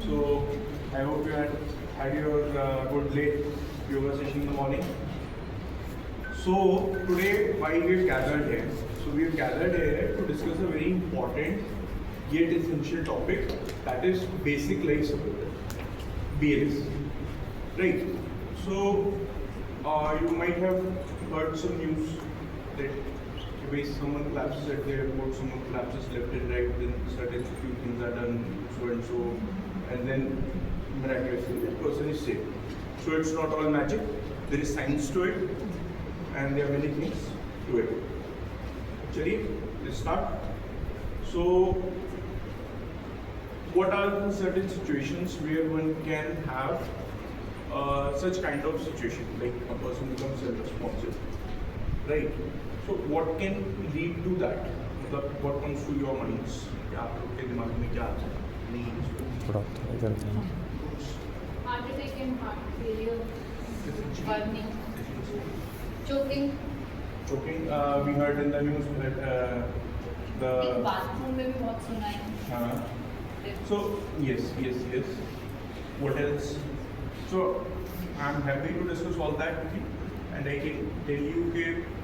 So I hope you had your good late yoga session in the morning. So today why we have gathered here? So we have gathered here to discuss a very important yet essential topic, that is basic life support, BLS. Right. So you might have heard some news that someone collapses at the airport, someone collapses left and right, then certain few things are done, so and so, and then miraculously that person is saved. So it's not all magic, there is science to it, and there are many things to it. Actually, let's start. So, what are the certain situations where one can have such kind of situation, like a person becomes self-responsive, right? So what can lead to that? मतलब what comes to your minds? क्या आप लोग के दिमाग में क्या आता है? नहीं Heart attack and heart failure, burning, choking. Choking. We heard in the news that the. एक bathroom में भी बहुत सुना है. हाँ. So yes. What else? So I'm happy to discuss all that with you. And I can tell you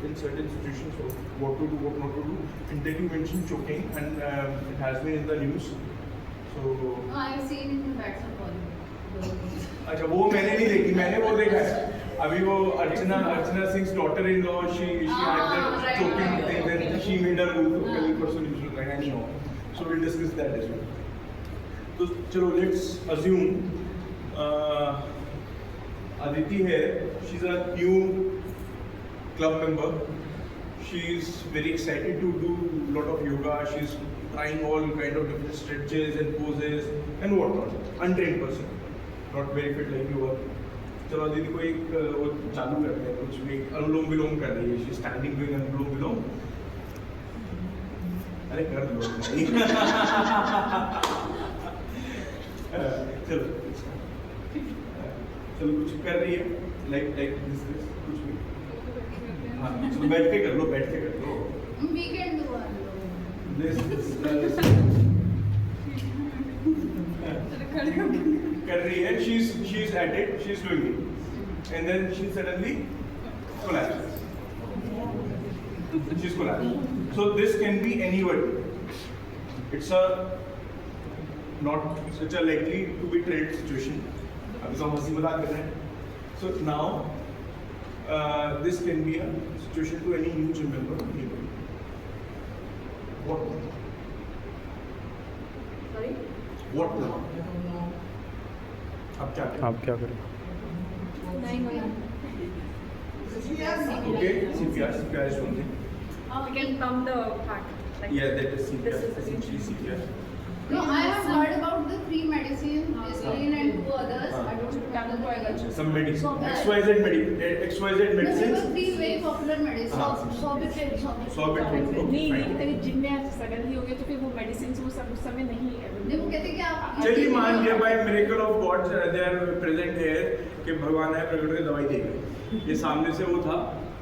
in certain situations what to do, what not to do. And then you mentioned choking, and it has been in the news. So. I've seen it in Whatsapp. अच्छा वो मैंने नहीं देखी, मैंने वो देखा है अभी वो Archana Singh daughter in law she had that choking thing, then she made her move कल परसों न्यूज़ में नहीं हो, so we'll discuss that as well. तो चलो let's assume Aditi here, she's a new club member. She's very excited to do a lot of yoga. She's trying all kind of different stretches and poses and whatnot. Untrained person, not very fit like you are. चलो दीदी को एक वो चालू करते हैं, कुछ भी अनुलोम विलोम कर रही है. She's standing doing अनुलोम विलोम. अरे कर लो. चलो कुछ कर रही है like this कुछ भी. हाँ चलो बैठ के कर लो. We can do one. this कर रही है. She's at it. She's doing it, and then she suddenly collapses. She's collapsed. So this can be anybody. It's a not such a likely to be treated situation. अभी तो हम हंसी मजाक कर रहे हैं. So now this can be a situation to any new gym member or anybody. What? Sorry? What now? आप क्या करें? Okay, CPR is one thing. We can pump the heart. Yeah, that is CPR. Essentially CPR. No, I have heard about the three medicines, Aspirin and two others. I don't know. Some medicine. XYZ medicines. There were three very popular medicines. Sorbitril. नहीं तेरे gym में आज suddenly हो गया तो फिर वो medicine वो सब उस समय नहीं है. नहीं वो कहते कि आप चलिए मान लिया by miracle of God they are present here कि भगवान है प्रकट के दवाई देगा. ये सामने से वो था,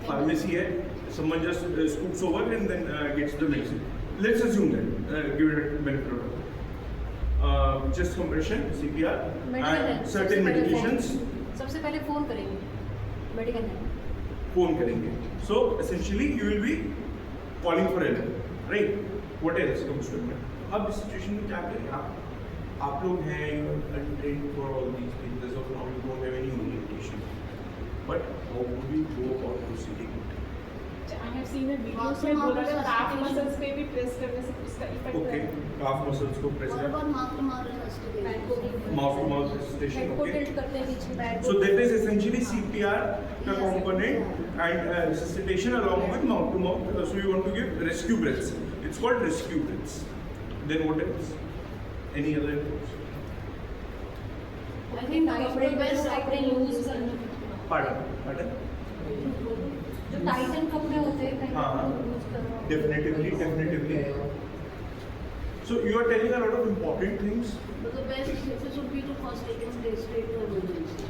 फार्मेसी है. Someone just scoops over and then gets the medicine. Let's assume that. Give it a benefit of doubt. Chest compression, CPR, and certain medications. सबसे पहले फोन करेंगे मेडिकल है. फोन करेंगे. So essentially you will be calling for help, right? What else comes to mind? अब इस situation में क्या करें आप लोग हैं, you are untrained for all these things. As of now you don't have any orientation. But how would we go about proceeding? I have seen a video में बोला था calf muscles पे भी press करने से उसका effect Okay, calf muscles को press और कर. बहुत mouth to mouth resuscitation. Mouth to mouth resuscitation. को Okay. tilt करते हैं बीच में. So that is essentially CPR का component and resuscitation along with mouth to mouth. So you want to give rescue breaths. It's called rescue breaths. Then what else? Any other? I think कपड़े best कपड़े use करना. Pardon? जो Titan कपड़े होते हैं हाँ. Use करना. Definitively. So you are telling a lot of important things. But the best cases would be to first take him straight to emergency.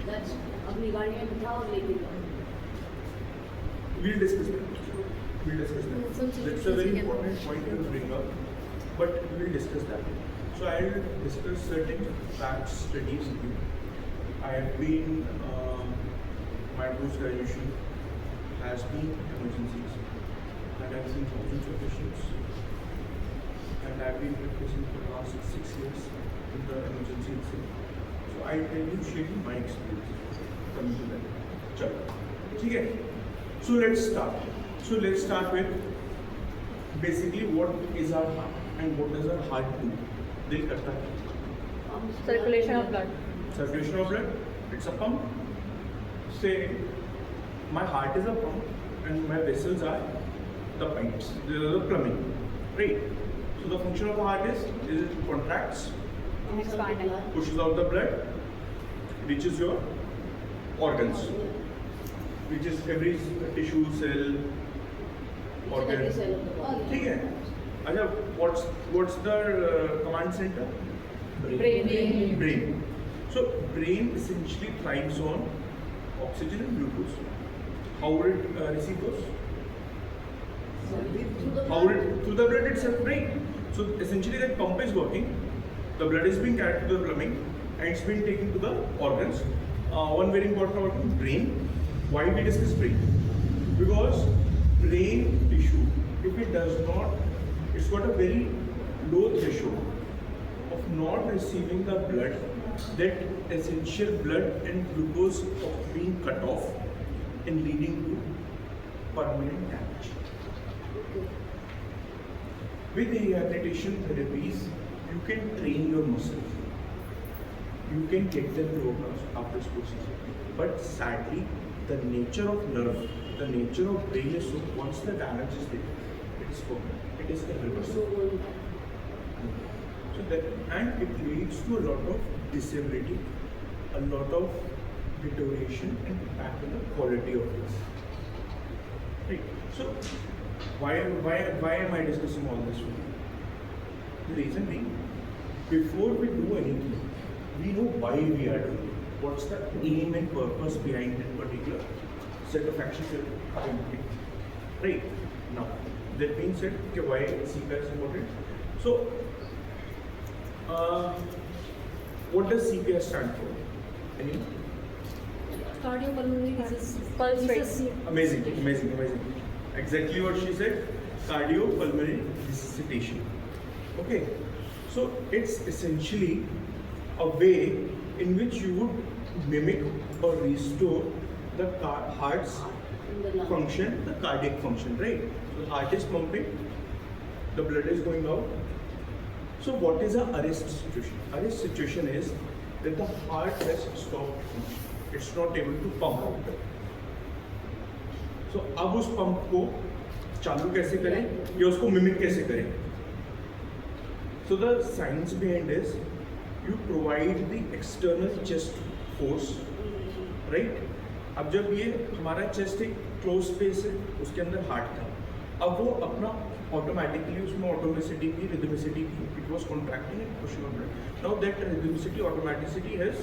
That's अपनी गाड़ी में बिठाओ और लेके जाओ. We'll discuss that. That's a very important point you bring up. But we'll discuss that. So I'll discuss certain facts, studies with you. I have been, my post-graduation has been emergencies, and I've seen thousands of patients, and I've been practicing for the last 6 years in the emergency itself. So I tell you, sharing my experience coming to that. Chalo, ठीक है? So let's start. So let's start with basically what is our heart and what does our heart do? दिल करता है. Circulation of blood. Circulation of blood. It's a pump. Say, my heart is a pump and my vessels are the pipes. They are the plumbing, right? So the function of the heart is it contracts, Expanding. pushes out the blood, reaches your organs, which is every tissue, cell, organ. ठीक है? अच्छा, what's the command center? Brain. Brain. So brain essentially thrives on oxygen and glucose. How would it receive those? How would it through the blood itself, right? So essentially that pump is working. The blood is being carried to the plumbing and it's being taken to the organs. One very important organ, brain. Why we discuss brain? Because brain tissue, if it does not, it's got a very low threshold of not receiving the blood, that essential blood and glucose of being cut off and leading to permanent damage. With rehabilitation therapies, you can train your muscles. You can get them to work after this procedure. But sadly, the nature of nerve, the nature of brain is so, once the damage is there, it is permanent. It is irreversible. So that, and it leads to a lot of disability, a lot of deterioration and impact on the quality of this. Right. So why am I discussing all this with you? The reason being, before we do anything, we know why we are doing it. What's the aim and purpose behind that particular set of actions that we are doing. Right. Now, that being said, okay, why CPR is important? So, what does CPR stand for? Any? Cardiopulmonary disease. Pulse rate. Amazing. Exactly what she said. Cardiopulmonary resuscitation. Okay. So it's essentially a way in which you would mimic or restore the heart's function, the cardiac function, right? So the heart is pumping, the blood is going out. So what is an arrest situation? Arrest situation is that the heart has stopped pumping. It's not able to pump out. So अब उस pump को चालू कैसे करें या उसको mimic कैसे करें? So the science behind is you provide the external chest force, right? अब जब ये हमारा चेस्ट एक क्लोज स्पेस है, उसके अंदर हार्ट था, अब वो अपना ऑटोमेटिकली उसमें ऑटोमेसिटी की, रिदमिसिटी की, it was contracting and pushing on blood. Now that rhythmicity, automaticity has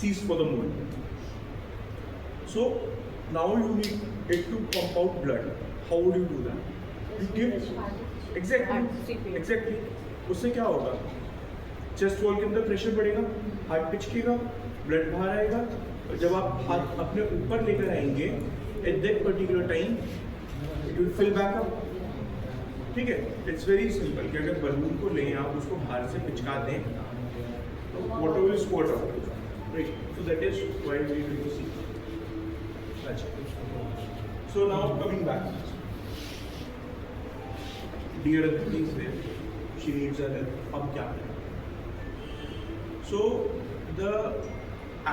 ceased for the moment. So now you need it to pump out blood. How would you do that? You give exactly. उससे क्या होगा? Chest wall के अंदर pressure बढ़ेगा, heart पिचकेगा, blood बाहर आएगा, और जब आप हाथ अपने ऊपर लेकर आएंगे, at that particular time, it will fill back up. ठीक है? It's very simple कि अगर बलून को लें आप उसको बाहर से पिचका दें, तो water will squirt out. Right. So that is why we do see. So now coming back. Dear Aditi is there. She needs our help. अब क्या करें? So the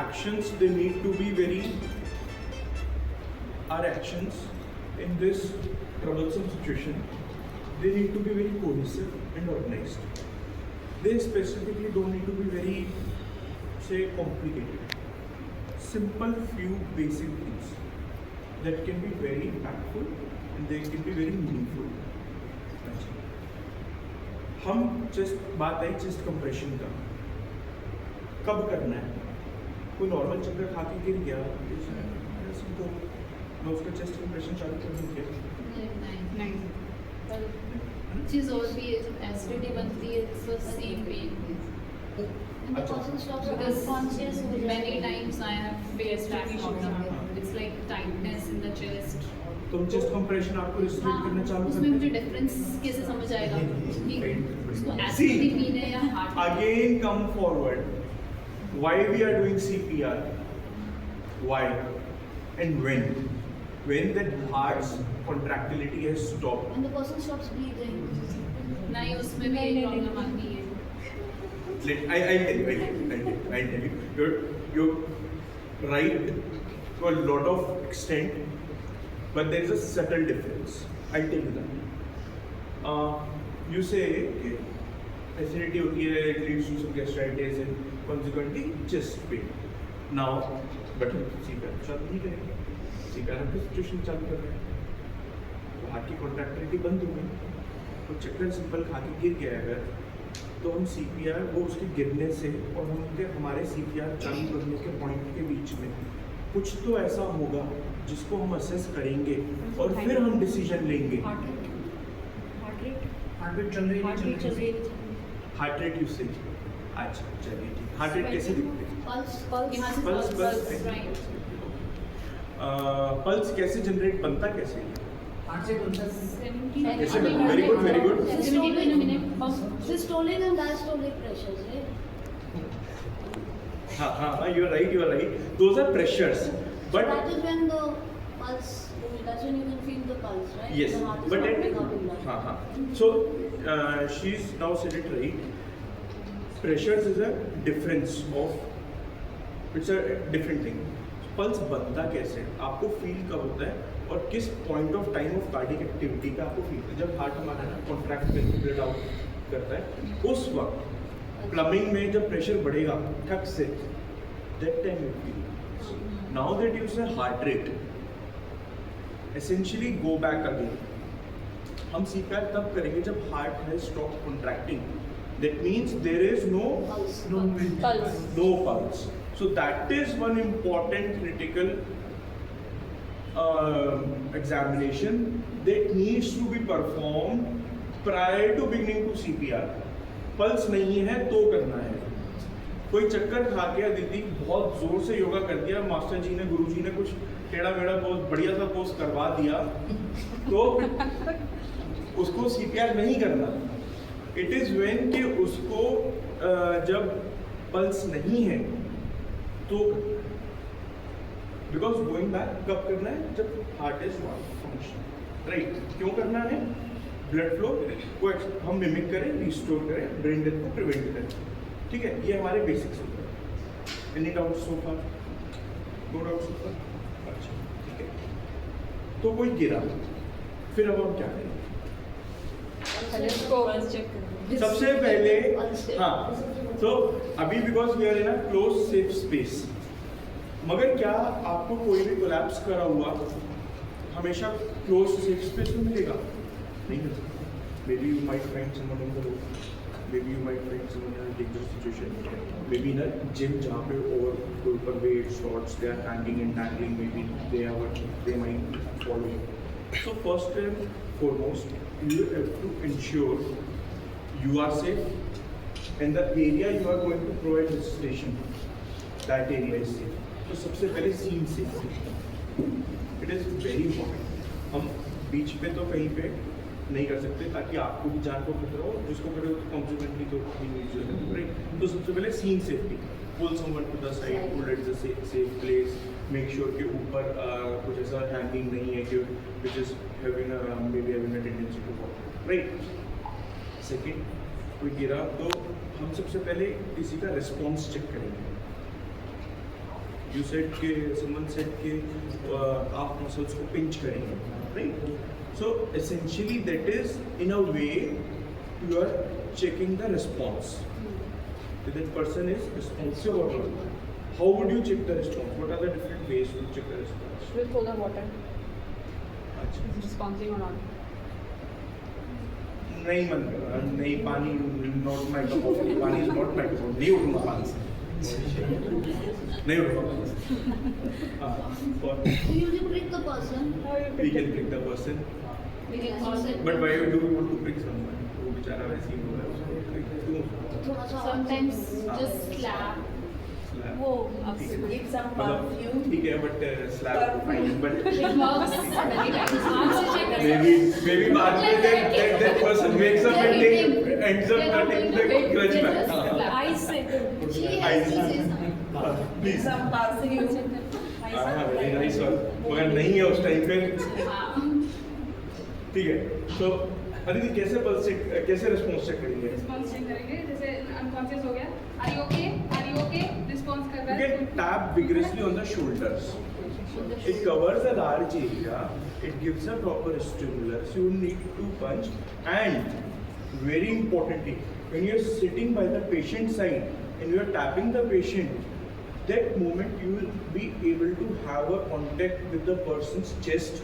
actions, they need to be very, our actions in this troublesome situation, they need to be very cohesive and organized. They specifically don't need to be very, say, complicated. Simple few basic things that can be very impactful and they can be very meaningful. हम बात आई chest compression का, कब करना है? कोई normal चक्कर खा के गिर गया, मैं उसका चेस्ट कंप्रेशन चालू कर दूँ क्या? चीज़ और भी है, जब एसिडिटी बनती है तो same the person stops Because unconscious. many times I have faced that problem. It's like tightness in the chest. तुम चेस्ट कंप्रेशन आपको रिस्ट्रिक्ट करना चालू उसमें मुझे करते डिफरेंस कैसे समझ आएगा कि उसको See, एसिडिटी पीने या heart again come forward. Why we are doing CPR? Why? And when? When that heart's contractility has stopped. When the person stops breathing. नहीं उसमें भी नहीं, नहीं, प्रॉब्लम आती है I'll tell you. You're right to a lot of extent, but there is a subtle difference. I'll tell you that. You say acidity होती है, it leads to some gastritis and consequently chest pain. Now, but CPR चालू नहीं करेंगे. CPR हम situation चालू कर रहे हैं. तो हार्ट की कॉन्ट्रैक्टिलिटी बंद हो गई. तो चक्कर सिंपल खा के गिर गया अगर, तो हम CPR वो उसके गिरने से और हमारे CPR चालू करने के पॉइंट के बीच में कुछ तो ऐसा होगा जिसको हम असेस करेंगे और फिर हम डिसीजन लेंगे. हार्ट रेट चल रही है. हार्ट रेट यूज से अच्छा चलिए ठीक. हार्ट रेट कैसे दिखते हैं? Pulse. यहाँ से Pulse, pulse, pulse. right. Pulse कैसे जनरेट बनता कैसे? हार्ट से बनता है। कैसे बनता? Very good very good. Systolic and diastolic pressures, right? हाँ you are right. Those are pressures So but that is when the pulse, that's when you can feel the pulse, right? yes The heart is but pumping it out in blood. हाँ so she's now said it right. Pressures is a difference of it's a different thing. Pulse बनता कैसे, आपको feel कब होता है और किस point of time of cardiac activity का आपको फील, जब हार्ट हमारा ना कॉन्ट्रैक्ट करके ब्लड आउट करता है उस वक्त प्लमिंग में जब प्रेशर बढ़ेगा ठक से, that time you feel. Now that you say heart rate essentially go back again. हम CPR तब करेंगे जब heart has stop contracting. That means there is no Pulse. pulse. So that is one important critical examination that needs to be performed prior to beginning to CPR. Pulse नहीं है तो करना है. कोई चक्कर खा गया दीदी, बहुत जोर से योगा कर दिया, मास्टर जी ने गुरु जी ने कुछ टेढ़ा मेढ़ा बहुत बढ़िया सा पोस्ट करवा दिया, तो उसको CPR नहीं करना. इट इज व्हेन कि उसको जब पल्स नहीं है तो बिकॉज गोइंग बैक कब करना है, जब heart is not function right. क्यों करना है? ब्लड फ्लो को हम मिमिक करें, रिस्टोर करें, ब्रेन डेथ को प्रिवेंट करें. ठीक है, ये हमारे बेसिक्स होते हैं. एनी डाउट सो फार? नो डाउट सो फार. अच्छा ठीक है. तो कोई गिरा, फिर अब हम क्या करें? पहले उसको सबसे पहले हाँ, तो अभी because we are in a close safe space, मगर क्या आपको कोई भी कोलैप्स करा हुआ हमेशा क्लोज सेफ स्पेस में मिलेगा? नहीं मिल सकता. Maybe you might find someone in the road, maybe you might find someone in a dangerous situation, maybe in a gym जहाँ पे और कोई ऊपर weight shots they are hanging and tangling, maybe they might follow. So first and foremost, you have to ensure you are safe and the area you are going to provide resuscitation, that area is safe. तो सबसे पहले scene safety, it is very important. हम बीच पे तो कहीं पे नहीं कर सकते ताकि आपको भी जान को खतरा हो, जिसको करे तो कॉन्सिक्वेंटली तो राइट. तो सबसे पहले scene safety, pull someone to the side, pull at the safe place, make sure कि ऊपर कुछ ऐसा हैंगिंग नहीं है कि which is having maybe having a tendency to fall right. Second, कोई गिरा तो हम सबसे पहले किसी का रिस्पॉन्स चेक करेंगे. यू सेड के समवन सेड के आप मसल्स को पिंच करेंगे right. So essentially that is in a way you are checking the response. That person is responsive or not. How would you check the response? What are the different ways to check the response? with cold water. अच्छा. Responding or not. नहीं मन कर रहा, नहीं पानी not my cup of tea, पानी is not my cup of, नहीं उठूंगा पानी से, नहीं उठूंगा. और So you prick the person. we can pick the person, We can cause it. but why do we want to pick someone? वो बेचारा वैसे ही हो रहा है. थोड़ा सा Sometimes just slap. वो अब Give some मतलब perfume. ठीक है but slab fine but It works many times. आप से check करें. maybe बाद में that person wakes up and ends up cutting the grudge back. I said she I has to say something. Please. Some perfume. हाँ very nice one मगर नहीं है उस टाइम पे ठीक है तो अदिति कैसे पल्स चेक कैसे रिस्पॉन्स चेक करेंगे रिस्पॉन्स चेक करेंगे जैसे अनकॉन्शियस हो गया आर यू ओके रिस्पॉन्स कर रहा You है can tap vigorously on the shoulders. It covers a large area. It gives a proper stimulus. You need to punch. And very importantly, when you're sitting by the patient side and you're tapping the patient, that moment you will be able to have a contact with the person's chest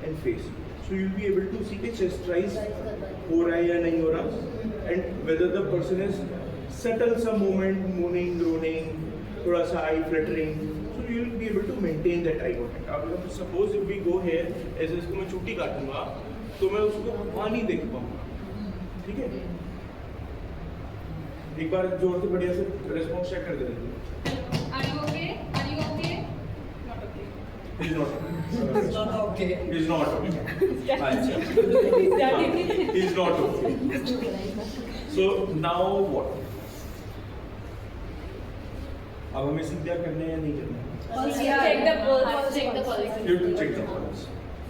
and face. So you'll be able to see the chest rise हो रहा है या नहीं हो रहा and whether the person is subtle some movement, moaning, groaning, थोड़ा सा eye fluttering. So you will be able to maintain that eye contact. अब suppose if we go here, ऐसे इसको मैं चुट्टी काटूंगा, तो मैं उसको वहाँ नहीं देख पाऊंगा, ठीक है? एक बार जोर से बढ़िया से response check कर देंगे. Are you okay not okay He's not. It's not okay. He's not. He's not okay. So now what? अब हमें सीधा करना है या नहीं करना है? check the pulse. check the pulse You have to check the pulse.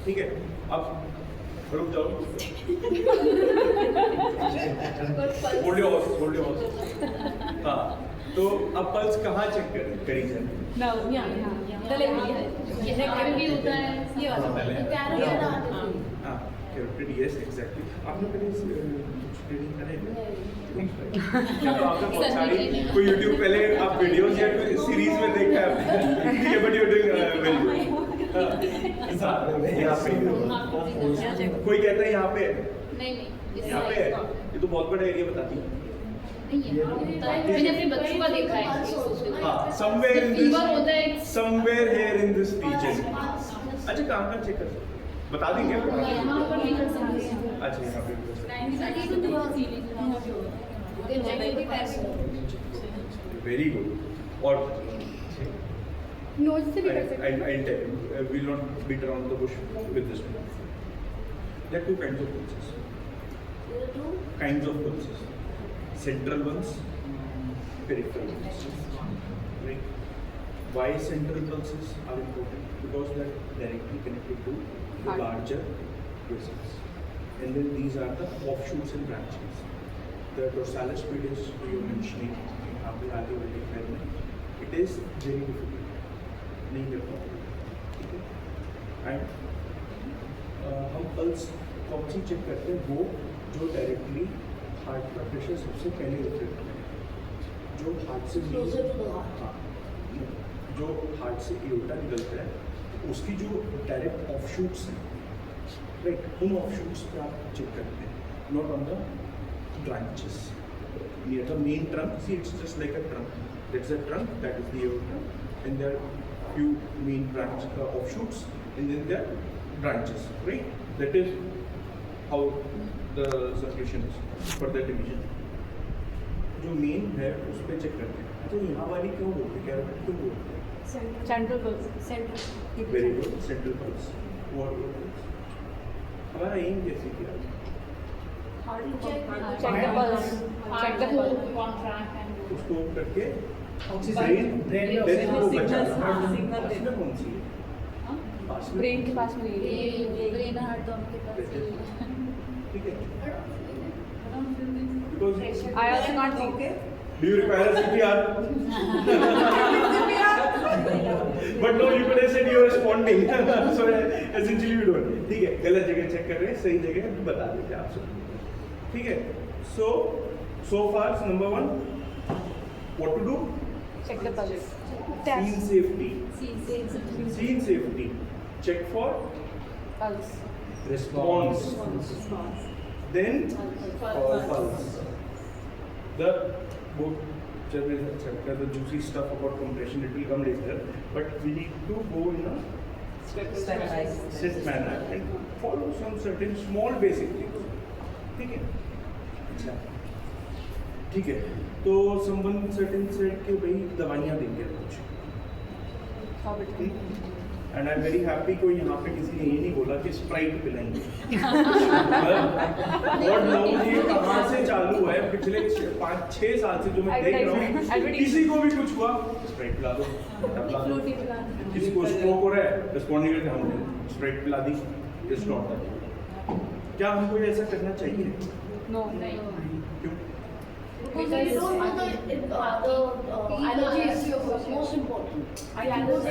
ठीक है? अब रुक जाओ. Hold your horses. Hold your horses. हाँ. तो अब पल्स कहाँ चेक करी जाए? No, यहाँ गले में ये नेक भी होता है ये वाला पहले. कैरोटीड आर्टरी हाँ. Carotid, yes, exactly. आपने पहले ट्रेनिंग करे? चलो आपने बहुत सारी कोई YouTube पहले आप वीडियोस या सीरीज में देखा है ठीक है बट यू डूइंग वेरी यहाँ पे कोई कहता है यहाँ पे नहीं यहाँ पे है ये तो बहुत बड़ा एरिया बताती है मैंने अपने बच्चों का देखा है हाँ somewhere in फीवर होता है this somewhere here in this region अच्छा कहाँ का चेक कर बता देंगे यहाँ पर नहीं कर सकते अच्छा यहाँ पे वेरी गुड और नोज से भी कर सकते I tell you, we'll not beat around the bush with this one. There are two kinds of pulses. Kinds of pulses. Central ones, peripheral ones. Right? Why central pulses are important? Because they are directly connected to the larger vessels. And then these are the offshoots and branches. The dorsalis pedis you are mentioning, it is very difficult. नहीं कर पाओगे and हम pulse कौन सी check करते हैं वो जो directly heart का प्रेशर सबसे पहले रिफ्लेक्ट करें जो हार्ट से हाँ जो हार्ट से एओर्टा निकलता है उसकी जो डायरेक्ट ऑफशूट्स हैं राइट उन ऑफशूट्स पे आप चेक करते हैं not on the branches near the main trunk see it's just like a trunk that's a trunk that is the aorta and there few main branch offshoots and then there are branches, right? That is how the circulation is for that division. जो main है उस पे check करते हैं तो यहाँ वाली क्यों बोलते हैं कैरोटिड क्यों बोलते हैं central pulse central very good central pulse और हमारा एम कैसे किया check the pulse check the pulse contract and उसको करके Oxygen, brain में death को oxygen बचाना signal पास में कौन सी है पास में ब्रेन के पास में ये ब्रेन हार्ट दोनों के पास ठीक है because I also can't think do you require a CPR but no you could have said you are responding so essentially you don't ठीक है गलत जगह चेक कर रहे हैं सही जगह बता देते आप सब ठीक है so far number 1 what to do check the pulse scene safety check for pulse response then pulse the the juicy stuff about compression it will come later but we need to go in a set manner and follow some certain small basic things ठीक है अच्छा ठीक है, तो someone certain said कि भाई दवाइयाँ देंगे कुछ, and I am very happy कोई यहाँ पे किसी ने ये नहीं बोला कि स्प्राइट पिलाएंगे। और नाउ ये कहाँ से चालू है पिछले 5-6 साल से जो मैं देख रहा हूँ, किसी को भी कुछ हुआ स्प्राइट पिला दो, पिला दो। किसी को स्ट्रोक हो रहा है, रिस्पॉन्ड नहीं करते, हमने स्प्राइट पिला दी, इट्स नॉट दैट। क्या हमको ऐसा करना चाहिए? No. क्यों? Because you don't know the allergies is most important. Allergies.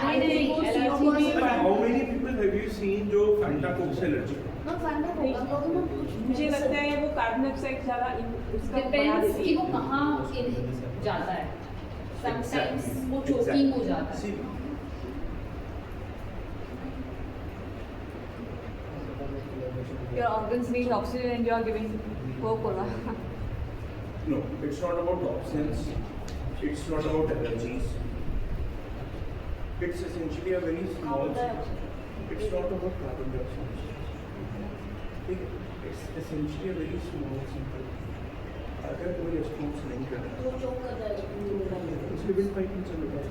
Allergies. How many people have you seen जो फैंटा कोक से allergy? Not Fanta Coke, I'm talking about मुझे लगता है वो कार्बन डाइऑक्साइड ज़्यादा उसका बढ़ा डिपेंड्स देती कि है। वो कहाँ जाता है। समटाइम्स वो चोकिंग हो जाता है। See, Your organs need oxygen and you are giving Coca-Cola. no, it's not about toxins. It's not about allergies. It's essentially a very small. It's not about carbon dioxide. It's essentially a very small simple. अगर कोई response नहीं कर रहा वो choke कर रहा है। उसके बिल पाइप में चले जाए,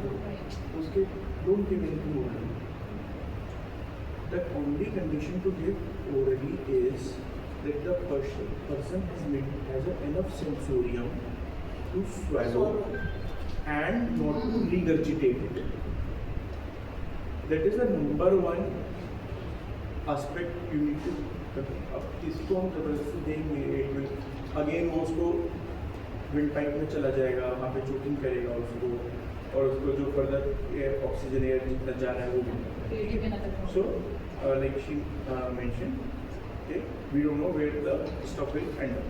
उसके don't give anything orally. The only condition to give orally is that the person has enough sensorium to swallow and not to regurgitate it. That is the number one aspect you need to. अब इसको हम जबरदस्ती देंगे, again वो उसको wind pipe में चला जाएगा, वहाँ पे चोटिंग करेगा उसको, और उसको जो फर्दर ऑक्सीजन एयर जितना जा रहा है वो भी। So, like she mentioned, okay, we don't know where the stuff will end up.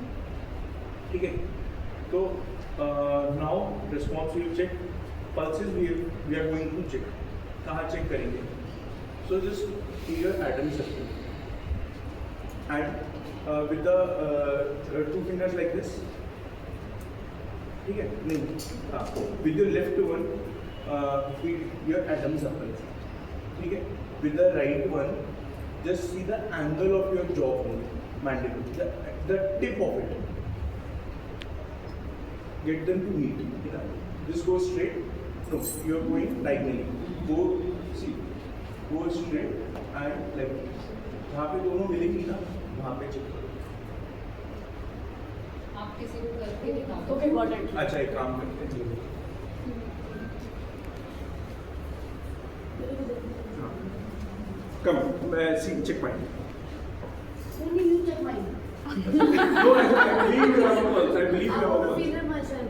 ठीक है, तो now response we will check, pulses we are going to check. कहाँ check करेंगे? So just here atom circle, and with the 2 fingers like this. ठीक है, नहीं, हाँ, with your left one feed your atoms up. ठीक है, with the right one just see the angle of your jaw only, mandible, the tip of it. Get them to meet. You know, this goes straight. No, you are going diagonally. Go straight and left. जहाँ पे दोनों मिलेंगी ना, वहाँ पे check करो। आप किसी को करके दिखाओ। Okay, got it. अच्छा, एक काम करते हैं। Come, see, check mine. Only you check mine. No, I believe you have a pulse. I believe you I have a want to pulse. feel it myself.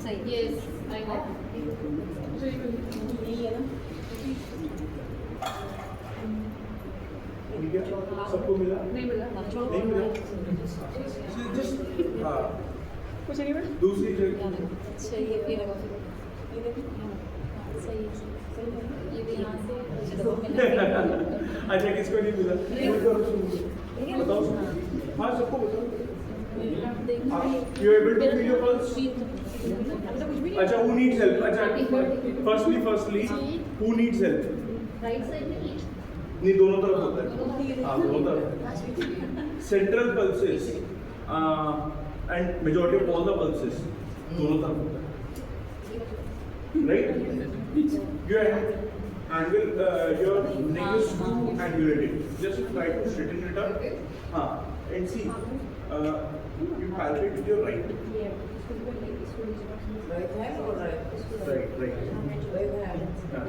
Right? Yes, I know. ठीक है, सबको मिला? नहीं मिला। नहीं मिला? Just हाँ, कुछ नहीं बस दूसरी जगह। सही है, ये लगा। सही है। ये भी यहाँ से अच्छा, किसको नहीं मिला? बताओ, हाँ, सबको बताओ। You are able to feel your pulse? अच्छा, who needs help? अच्छा, firstly, who needs help? Right side में each. नहीं, दोनों तरफ होता है। हाँ, दोनों तरफ। Central pulses and majority of all the pulses दोनों तरफ होता है। Right? Your angle, your neck is too angulated. Just try to straighten it up. हाँ, and see, you palpate with your right. Right hand or right? Right. Right hand. हाँ।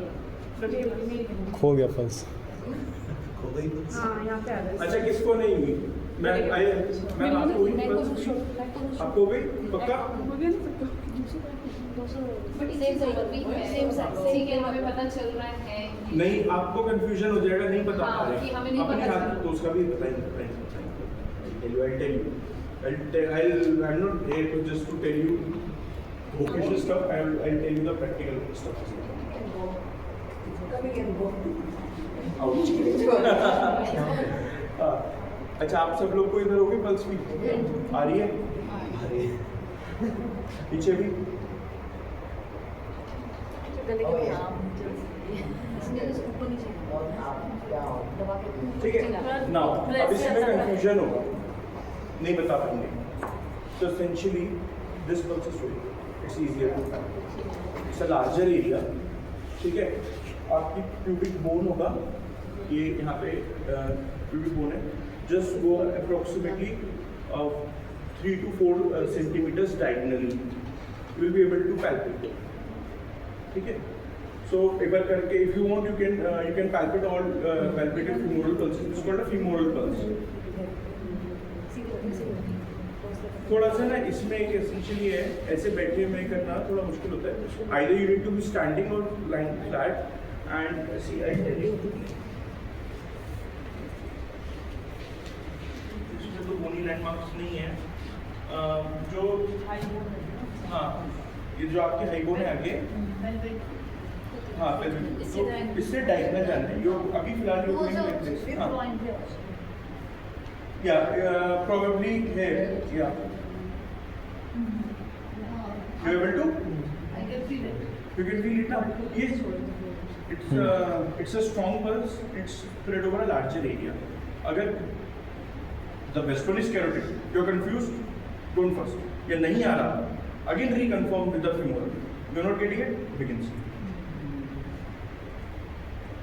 खो गया pulse. हाँ यहाँ पे आ रहा है। अच्छा, किसको नहीं हुई? मैं आपको हुई पल्स? आपको हुई? पक्का? हो गया ना सबको? बट सेम साइड भी है। Same side. ठीक है, हमें पता चल रहा है। नहीं, आपको कंफ्यूजन हो जाएगा, नहीं बता हाँ, पा रहे। कि हमें नहीं अपने पता हाथ चला। तो उसका भी बताएंगे। I'm not here to just to tell you vocational stuff. I'll tell you the practical stuff. Come again, go. Ouch. अच्छा, आप सब लोग को इधर होगी पल्स भी आ रही है? पीछे भी? गले के Oh, yeah. नाम इसलिए इसको ऊपर नीचे दबा के ठीक है नाउ अब इसमें कंफ्यूजन होगा नहीं बता पाएंगे तो essentially this pulse is it's easier to find it's a larger area ठीक है आपकी प्यूबिक बोन होगा ये यहाँ पे प्यूबिक बोन है just go approximately 3 to 4 centimeters diagonally you will be able to palpate ठीक है so एक बार करके if you want you can palpate all palpated femoral pulses it's called a femoral pulse थोड़ा सा ना इसमें एक एसेंशियली है ऐसे बैठे में करना थोड़ा मुश्किल होता है either you need to be standing or lying flat and see I tell you इसमें तो बोनी लैंडमार्क्स नहीं है जो हाँ ये जो आपके हाईबोन है आगे हाँ तो इससे डायगोनल जाना है यो अभी फिलहाल यो गोइंग लाइक दिस हाँ या प्रोबेबली है या you able to I can feel it. you can feel it now yes it's a strong pulse it's spread over a larger area अगर the best one is carotid you're confused don't first ये नहीं आ रहा again reconfirm with the femoral you're not getting it begins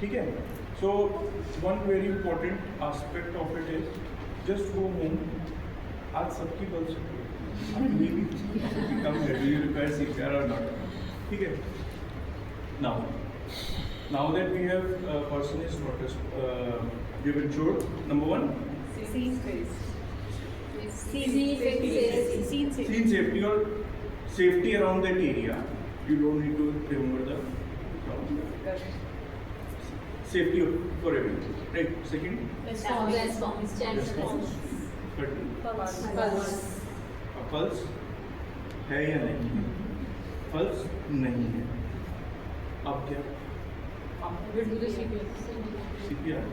ठीक है so one very important aspect of it is just go home आज सबकी pulse maybe become ready you require CPR or not ठीक है now that we have person is noticed we have ensured number 1 Scene space. scene safety or safety around that area you don't need to remember the safety for everything right second response pulse है या नहीं pulse नहीं है अब क्या CPR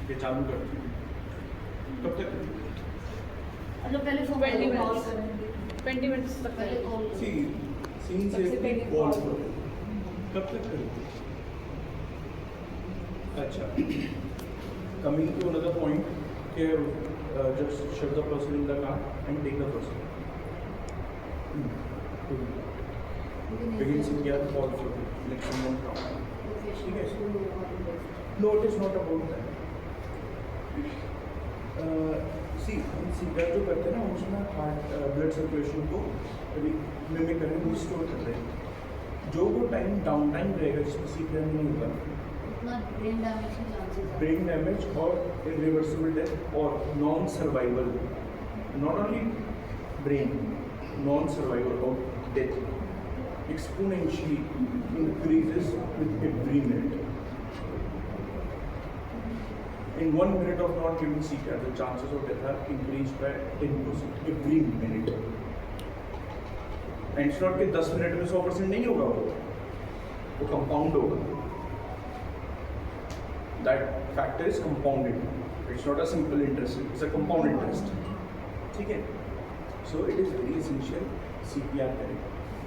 ये चालू करते हैं कब तक मतलब पहले फोन 20 minutes 20 minutes तक पहले कॉल सीन से कॉल कब तक करेंगे अच्छा coming to another point just shove the person in the car and take the person begin CPR call for maximum trauma ठीक है no it is not about that see CPR जो करते हैं ना उसमें हार्ट ब्लड सर्कुलेशन को mimic करने को रिस्टोर कर रहे हैं जो वो टाइम डाउन टाइम रहेगा जिसमें CPR नहीं होगा उतना ब्रेन डैमेज के चांसेस है brain damage or irreversible death or non-survival not only brain non-survival or death exponentially increases with every minute in 1 minute of not giving CPR the chances of death are increased by 10% every minute and it's not कि 10 minute में 100% नहीं होगा वो compound होगा that factor is compounded it's not a simple interest it's a compound interest ठीक है so it is very essential CPR करें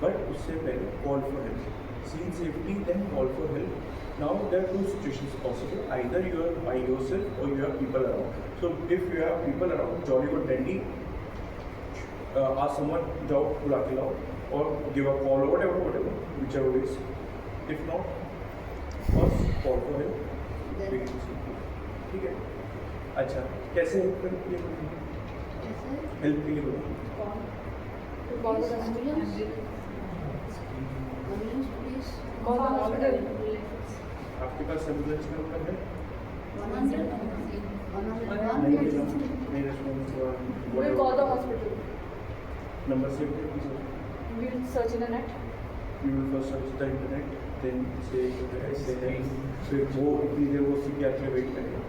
but उससे पहले call for help scene safety then call for help now there are two situations possible either you are by yourself or you have people around so if you have people around jolly good dandy ask someone जाओ बुला के लाओ or give a call or whatever whichever ways if not first call for help ठीक है अच्छा कैसे help के लिए कैसे हेल्प के लिए बोलो call the ambulance please call the hospital आपके पास एम्बुलेंस का नंबर है 100 नहीं response we'll call the hospital number save कर we'll search in the net you will first search the internet then say फिर वो इतनी देर वो CPR के वेट करेगा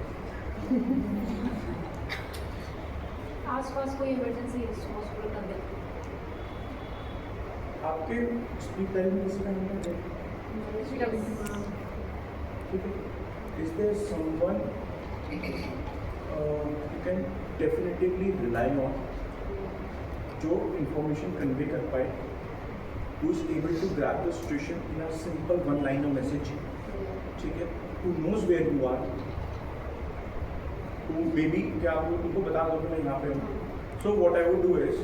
आसपास कोई इमरजेंसी हॉस्पिटल का दे आपके स्पीड टाइम में किसी का नंबर है ठीक है is there someone you can definitively rely on जो इंफॉर्मेशन कन्वे कर पाए who is able to grab the situation in a simple one-liner message, ठीक है, who knows where you are, who maybe क्या आप उनको बता दो कि मैं यहाँ पे हूँ. So what I would do is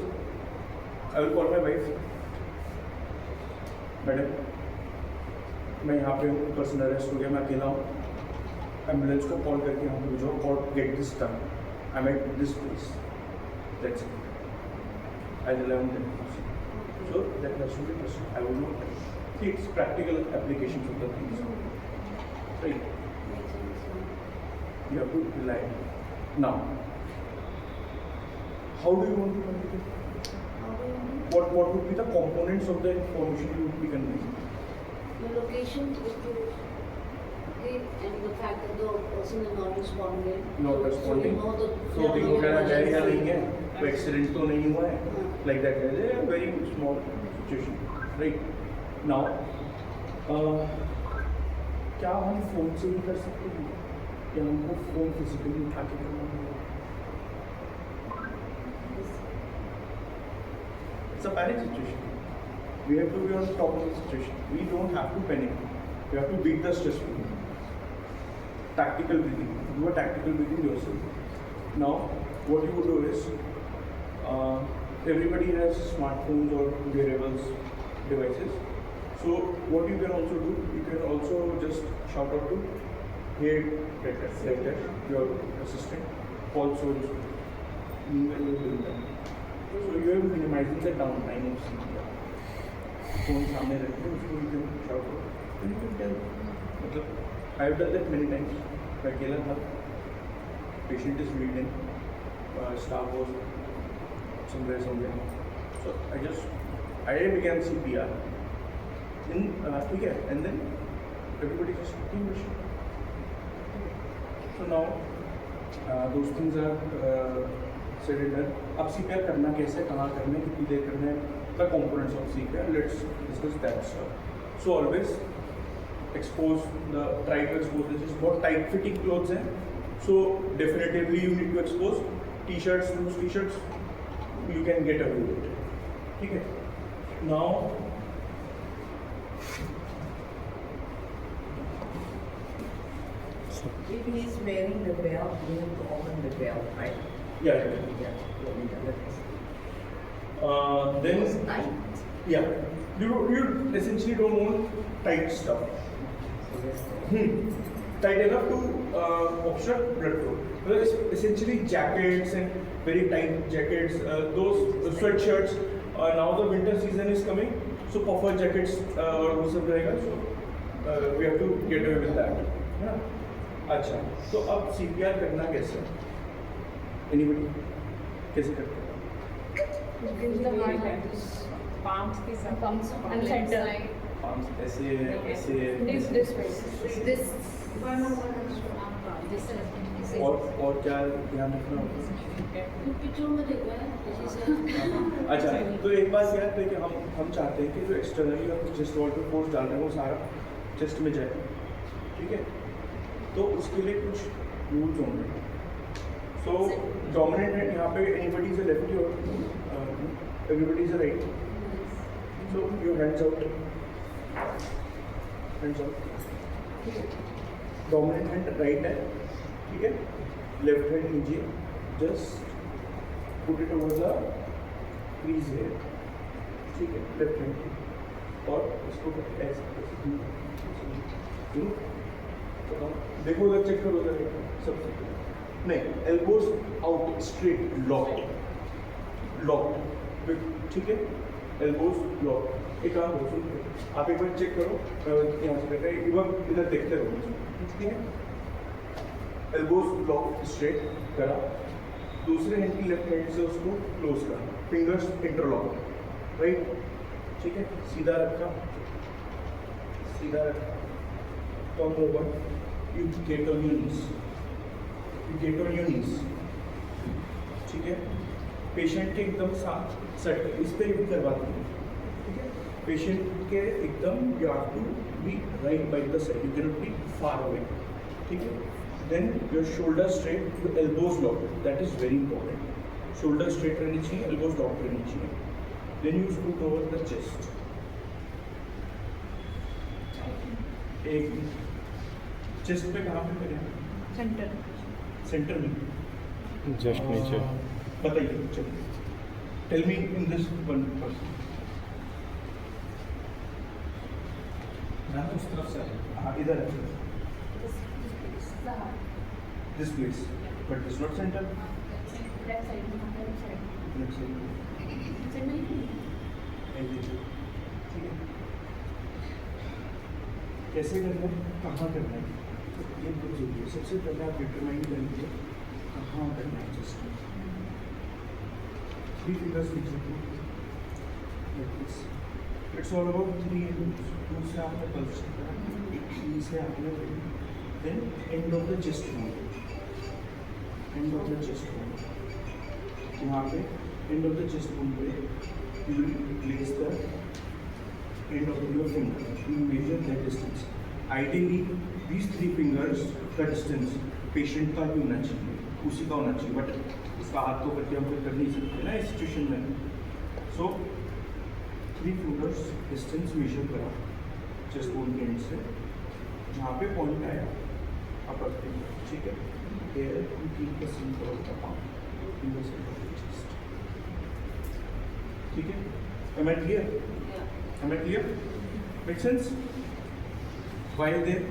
I will call my wife, madam मैं यहाँ पे हूँ, पर्सन अरेस्ट हो गया, मैं अकेला हूँ, एम्बुलेंस को कॉल करके यहाँ पे भेजो और get this done. I am at this place, that's it. I rely on that. So that has to be person. I would not. It's practical application of the things. Right. You have to rely. Now, how do you want to communicate? What would be the components of the information you would be conveying? The location is to, okay, and the fact that the person is not responding. Not responding. So you know the Clothing वगैरह है या नहीं है, कोई accident तो नहीं हुआ है, like that है, a very small situation, right? Now, क्या हम फोन से ही कर सकते हैं या हमको फोन फिजिकली उठा के करना होगा? It's a panic situation. We have to be on top of the situation. We don't have to panic. We have to beat the stress. Tactical breathing. Do a tactical breathing yourself. Now, what you would do is, everybody has smartphones or wearables devices. So, what you can also do, you can also just shout out to, hey, like that, your assistant, call so and so. So, you are minimizing the downtime of CPR. Phone सामने रख के उसको you can shout out. And you can tell. मतलब, I have done that many times. मैं अकेला था. Patient is bleeding. Staff was somewhere. So I began CPR. ठीक है, and then everybody just team mission. So now those things are said and done. अब CPR करना कैसे, कहाँ करना है, कितनी देर करना है, the components of CPR. Let's discuss that stuff. So always try to expose the chest. बहुत tight fitting clothes हैं, so definitively you need to expose. T-shirts, loose T-shirts, you can get away with it. ठीक है. Now If he is wearing the belt, we have to open the belt, right? yeah. Then It's tight. yeah, you essentially don't want tight stuff. Tight enough to obstruct blood flow. Well, it's essentially jackets and very tight jackets, those sweatshirts. Now the winter season is coming, so puffer jackets और वो सब रहेगा. So we have to get away with that. है ना? अच्छा, तो अब CPR करना कैसे? Anybody? कैसे करते हैं? Use the hand. Palms के साथ. Palms and center. Palms ऐसे This way. This. और क्या ध्यान रखना होगा? पिक्चर में देखा है जैसे अच्छा, तो एक बात क्या है कि हम चाहते हैं कि जो एक्सटर्नली हम चेस्ट वॉल पे फोर्स डाल रहे हैं वो सारा चेस्ट में जाए. ठीक है, तो उसके लिए कुछ रूल्स होंगे. सो डोमिनेंट है यहाँ पे, एनीबडी इज अ लेफ्टी और everybody is a right. So your hands out. ठीक है, डोमिनेंट हैंड राइट है. ठीक है, लेफ्ट हैंड नीचे, just put it over the crease है. ठीक है, लेफ्ट हैंड और इसको ऐसे देखो उधर, चेक करो उधर, सब नहीं. Elbows out straight, lock. ठीक है, एल्बोज लॉक. एक काम करो, सुन, आप एक बार चेक करो, यहाँ से करते हैं, एक बार इधर देखते रहो. ठीक है, एल्बोज लॉक स्ट्रेट करा, दूसरे हैंड की लेफ्ट हैंड से उसको क्लोज करा, फिंगर्स इंटरलॉक. राइट. ठीक है, सीधा रखा. Turn over. You get on your knees. ठीक है, पेशेंट के एकदम साथ सेट इस पे भी करवाते हैं. ठीक है, पेशेंट के एकदम you have to be right by the side. You cannot be far away. ठीक है, then your shoulder straight, your elbows locked. That is very important. Shoulder straight रहनी चाहिए, elbows locked रहनी चाहिए. Then you scoot over the chest. एक chest पे कहाँ पे करें? Center. सेंटर में जस्ट नीचे बताइए चलिए tell me in this one person उस तरफ से हाँ इधर है this place but it's not centre Left side, left side. Send me. कैसे करना है कहाँ करना है ये बहुत जरूरी है सबसे पहले आप डिटरमाइन करेंगे कहाँ करना है जस्ट 3 fingers लिख सकते हो इट्स ऑल अबाउट 3 एंड 2 से आपने पल्स करा 3 से आपने then end of the chest bone यहाँ पे end of the chest bone पे you will place the end of your finger. You measure that distance. Ideally, these 3 fingers का distance patient का भी होना चाहिए, उसी का होना चाहिए. But इसका हाथ तो करके हम कर नहीं सकते ना इस सिचुएशन में. So 3 fingers distance measure करा chest bone के end से, जहाँ पे point आया upper finger, ठीक है? Here you keep the center of the palm in the center of the chest. ठीक है? Am I clear? Yeah. Am I clear? Make sense? Why there?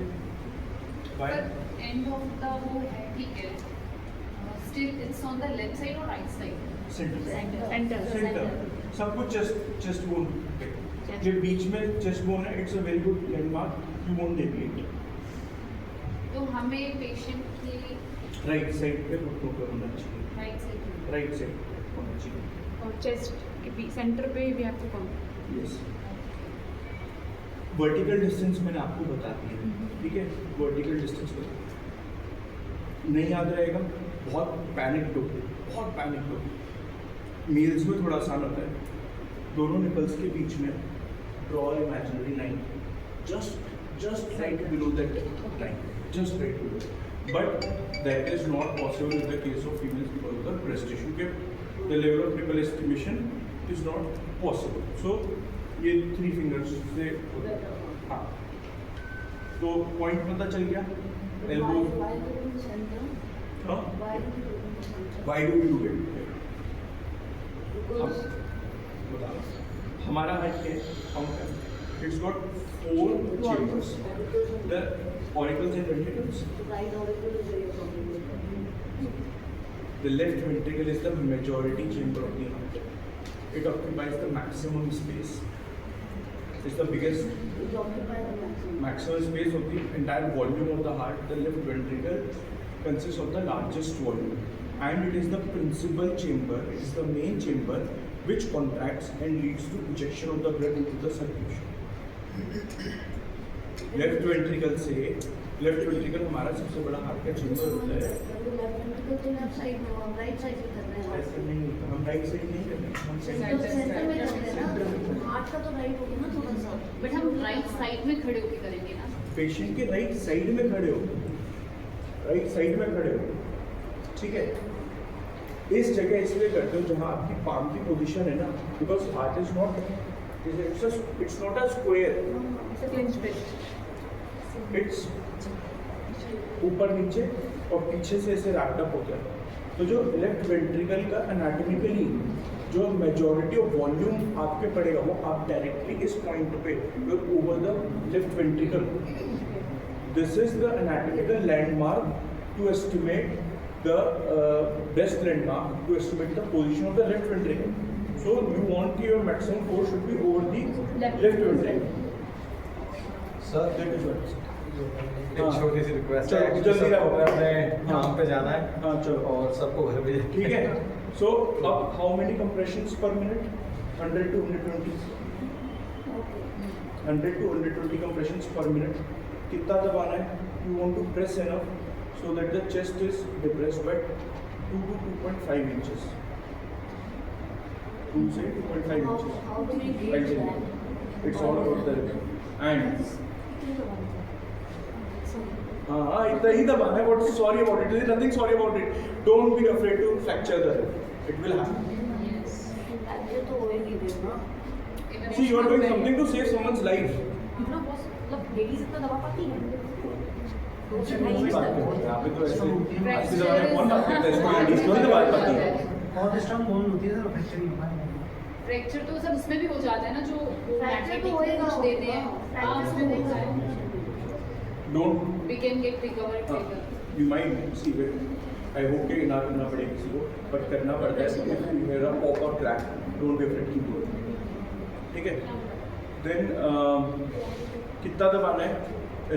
Why? But end of the वो है ठीक है. Still it's on the left side or right side? Center. Center. Center. सब कुछ chest bone पे. ये बीच में chest bone है. It's a very good landmark. You won't deviate. तो हमें पेशेंट की Right side पे घुटनों पे होना चाहिए. राइट साइड Right side होना चाहिए. और chest के center पे we have to come. Yes. Vertical distance मैंने आपको बता दिया. ठीक है? Vertical distance पे नहीं याद रहेगा. बहुत पैनिक हो. मेल्स में थोड़ा आसान होता है. दोनों निपल्स के बीच में draw imaginary line. Just right below that line. Just right below. But that is not possible in the case of females because of the breast tissue. The level of nipple estimation is not possible. So ये 3 fingers से हाँ. तो point पता चल गया. Elbow. Why do we center? हाँ. Why do we do center? Why do we do it? Because बताओ. हमारा हाइट है. It's got 4 chambers. The auricles and ventricles. right auricle is very problem. The left ventricle is the majority chamber of the heart. It occupies the maximum space. It's the biggest It occupies the maximum. space of the entire volume of the heart. The left ventricle consists of the largest volume, and it is the principal chamber. It is the main chamber which contracts and leads to injection of the blood into the circulation. Left ventricle हमारा सबसे बड़ा heart का chamber होता है. Left ventricle तो left side में और right side में कर रहे हैं. ऐसा नहीं होता. हम राइट साइड नहीं करते. हम तो सेंटर में करते हैं ना. हार्ट का तो राइट होगा ना थोड़ा सा. बट हम राइट साइड में खड़े होकर करेंगे ना. पेशेंट के राइट साइड में खड़े हो. ठीक है? इस जगह इसलिए करते हो जहाँ आपकी पाम की पोजीशन है ना. Because heart is not it's not a square. Clenched fist. It's ऊपर नीचे और पीछे से ऐसे रैप्ड अप होता है. तो जो लेफ्ट वेंट्रिकल का एनाटॉमिकली जो मेजॉरिटी ऑफ वॉल्यूम आपके पड़ेगा वो आप डायरेक्टली इस पॉइंट पे over the left ventricle. This is the anatomical landmark to estimate the best landmark to estimate the position of the left ventricle. So you want your maximum force should be over the left ventricle. Sir That is what. एक छोटी सी request है. चलो, जल्दी सबको रहो. अपने काम पे जाना है. हाँ चलो. और सबको घर भी. ठीक है. So अब how many compressions per minute? 100 to 120. 100 to 120 compressions per minute. कितना दबाना है? You want to press enough so that the chest is depressed by 2 to 2.5 inches. 2 से 2.5 inches. How do we I'll gauge tell you. that? It's all about the and हाँ इतना ही दबाना है. What sorry about it? There is nothing sorry about it. Don't be afraid to fracture the rib. It will happen. ये तो होएगी भी ना. See, you are doing something to save someone's life. मतलब लेडीज इतना दबा पाती है तो यहाँ ढाई पे तो ऐसे आज के ज़माने में कौन बात करता है इसको लेडीज थोड़ी ना बात करती है। बहुत स्ट्रांग बोन होती है सर फ्रैक्चर नहीं होगा फ्रैक्चर तो सर उसमें भी हो जाता है ना, जो फ्रैक्चर तो मैग्नेटिक होएगा, कुछ देते हैं, हाँ उसमें होता है। Don't We can get recover it later. you might see it. I hope कि ना करना पड़े किसी को, but करना पड़ता है क्योंकि मेरा pop or crack, don't be afraid to do it. ठीक है? Then कितना दबाना है?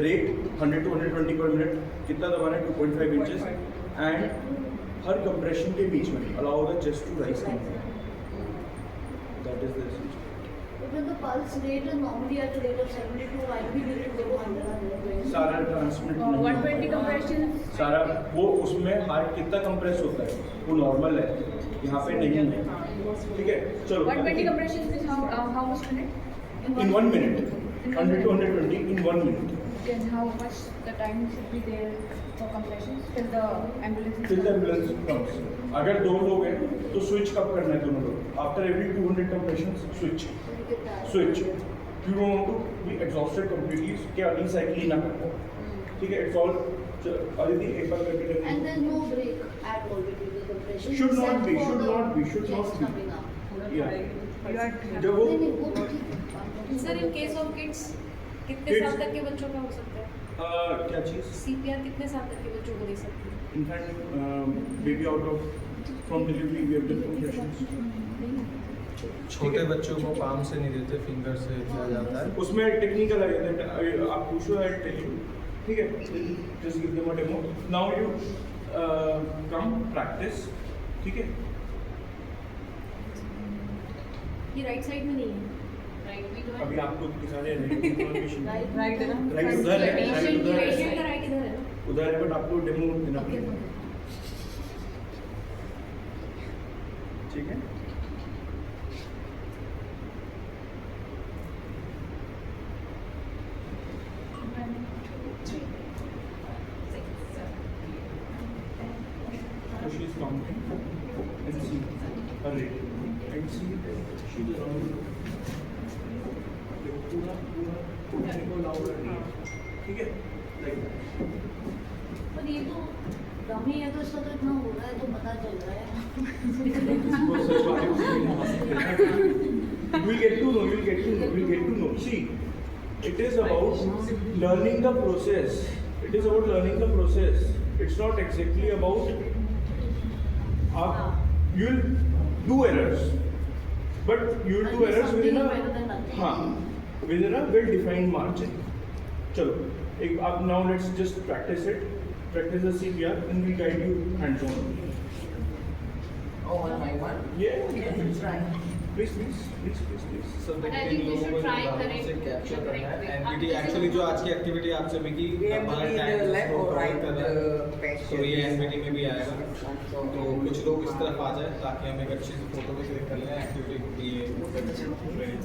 Rate 100 to 120 per minute. कितना दबाना है? 2.5 inches. And हर compression के बीच में allow the chest to rise. That is the essence. When the pulse rate is normally at a rate of 72, I will need to go 120. सारा transmit 120 compression. सारा वो उसमें heart कितना compress होता है वो नॉर्मल है, यहाँ पे नहीं है। ठीक है चलो 120 compressions is how much minute? In 1 minute 100 to 120 in 1 minute And how much the time should be there for compressions till the ambulance is फिर एम्बुलेंस कम्स। अगर दो लोग हैं तो स्विच कब करना है दोनों लोग? After every 200 compressions switch switch. You don't want to be exhausted completely कि अगली साइकिल ही ना करो। ठीक है इट्स ऑल अदिति एक बार करके देखो। And there's no break at all between the compression. Should not except be, for should the not be, should not chest be. coming up. या जब वो नहीं, नहीं, वो तो ठीक है। Sir in case of kids कितने Kids- साल तक के बच्चों का हो सकता है? क्या चीज़? सीपीआर कितने साल तक के बच्चों को दे सकते हैं? In fact, baby out of from delivery we have done compressions. छोटे बच्चों को पाम से नहीं देते, फिंगर से दिया जाता है। उसमें टेक्निकल है that आप पूछो I tell you. ठीक है just give them a demo. Now you come practice. ठीक है ये राइट साइड में नहीं है। Right, we do it. अभी आपको दिखा रहे हैं इन्फॉर्मेशन right है ना? राइट उधर है पेशेंट उधर पेशेंट का है राइट इधर है ना? उधर है बट आपको डेमो देना पड़ेगा। ठीक है So she's counting and see her rate and see she's around पूरा पूरा उठने को allow कर रही है। ठीक है like पर ये तो डमी है तो इसका तो इतना हो रहा है तो पता चल रहा है। वो सच बात है उसमें नहीं आ सकते। We'll get to know, we'll get to know, we'll get to know. See, it is about learning the process. It is about learning the process. It's not exactly about you'll do errors, but you'll do errors within a within a well-defined margin. चलो एक अब now let's just practice it. Practice the CPR and we'll guide you hands-on. Oh, one by one? Yeah. Let's try. Please, please, please, please, please. सब But I in think we लोगों should को try जो correct- से capture correct करना way. है। आप NBT जैसे actually जो वो- आज की एक्टिविटी आप सभी की We have to हमारा be time the left or provide right कर रहा है। patient. तो ये एनबीटी में भी आएगा। तो कुछ लोग इस तरफ आ जाए ताकि हम एक अच्छी सी फोटो भी क्लिक कर लें एक्टिविटी के लिए।